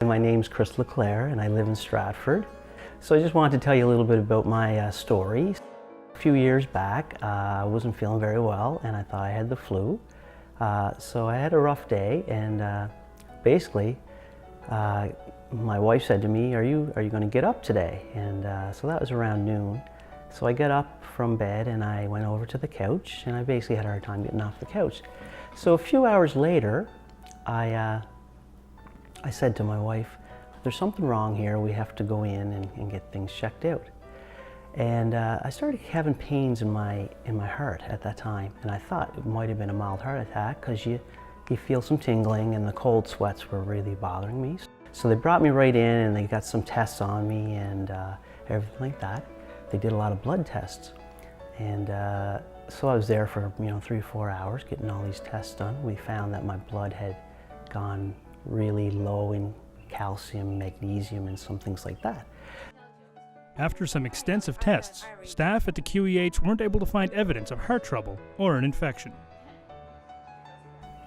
My name's Chris LeClaire and I live in Stratford. So I just wanted to tell you a little bit about my story. A few years back, I wasn't feeling very well and I thought I had the flu. So I had a rough day and basically my wife said to me, are you going to get up today? And so that was around noon. So I got up from bed and I went over to the couch and I basically had a hard time getting off the couch. So a few hours later, I said to my wife, there's something wrong here, we have to go in and get things checked out. And I started having pains in my heart at that time, and I thought it might have been a mild heart attack because you feel some tingling and the cold sweats were really bothering me. So they brought me right in and they got some tests on me and everything like that. They did a lot of blood tests. And so I was there for 3 or 4 hours getting all these tests done. We found that my blood had gone really low in calcium, magnesium, and some things like that. After some extensive tests, staff at the QEH weren't able to find evidence of heart trouble or an infection.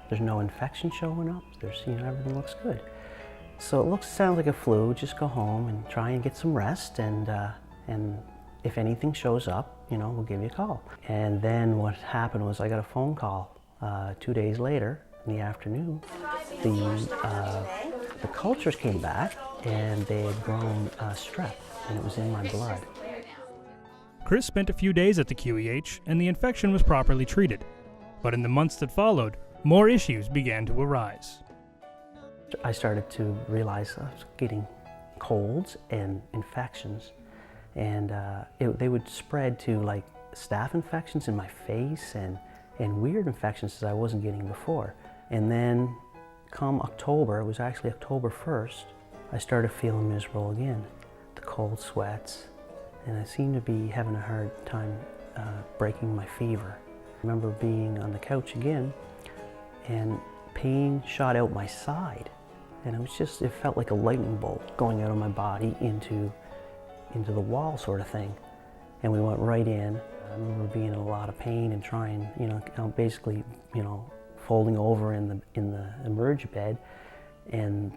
There's no infection showing up. Everything looks good. So it sounds like a flu. Just go home and try and get some rest, and if anything shows up, we'll give you a call. And then what happened was I got a phone call 2 days later in the afternoon. The cultures came back and they had grown strep, and it was in my blood. Chris spent a few days at the QEH and the infection was properly treated. But in the months that followed, more issues began to arise. I started to realize I was getting colds and infections, and they would spread to like staph infections in my face and weird infections that I wasn't getting before. And then come October, it was actually October 1st, I started feeling miserable again. The cold sweats, and I seemed to be having a hard time breaking my fever. I remember being on the couch again, and pain shot out my side. And it felt like a lightning bolt going out of my body into the wall sort of thing. And we went right in. I remember being in a lot of pain and trying, basically, folding over in the emerge bed, and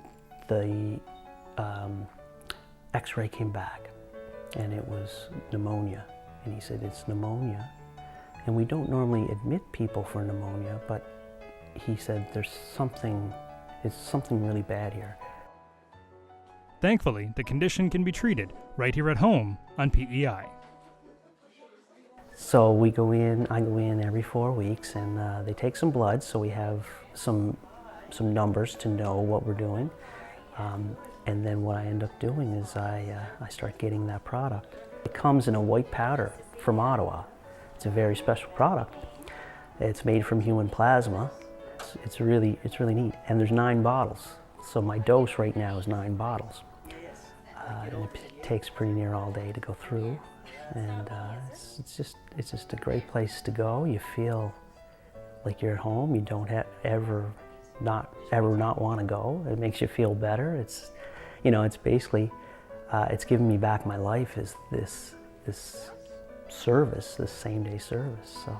the x-ray came back and it was pneumonia. And he said, it's pneumonia. And we don't normally admit people for pneumonia, but he said there's something really bad here. Thankfully, the condition can be treated right here at home on PEI. So I go in every 4 weeks, and they take some blood, so we have some numbers to know what we're doing. And then what I end up doing is I start getting that product. It comes in a white powder from Ottawa. It's a very special product. It's made from human plasma. It's really neat. And there's 9 bottles. So my dose right now is 9 bottles. And it takes pretty near all day to go through. And it's just a great place to go. You feel like you're at home. You don't ever not want to go. It makes you feel better. It's basically it's given me back my life, is this service, this same day service. So.